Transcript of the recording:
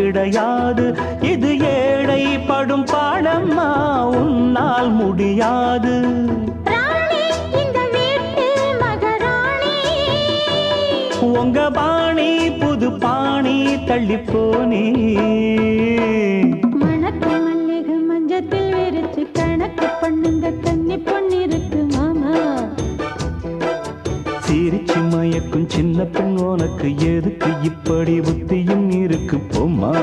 கிடையாது. இது ஏழை படும் பாடம்மா, உன்னால் முடியாது. உங்க பாணி புது பாணி தள்ளிப்போனே. மணக்கு மல்லிகை மஞ்சத்தில் விரிச்சு கணக்கு பண்ணுங்க, கன்னி பொண்ணிருக்கு மாமா. சிரிச்சு மயக்கும் சின்ன பெண் உனக்கு எதுக்கு இப்படி புத்தியும் இருக்கு போம்மா.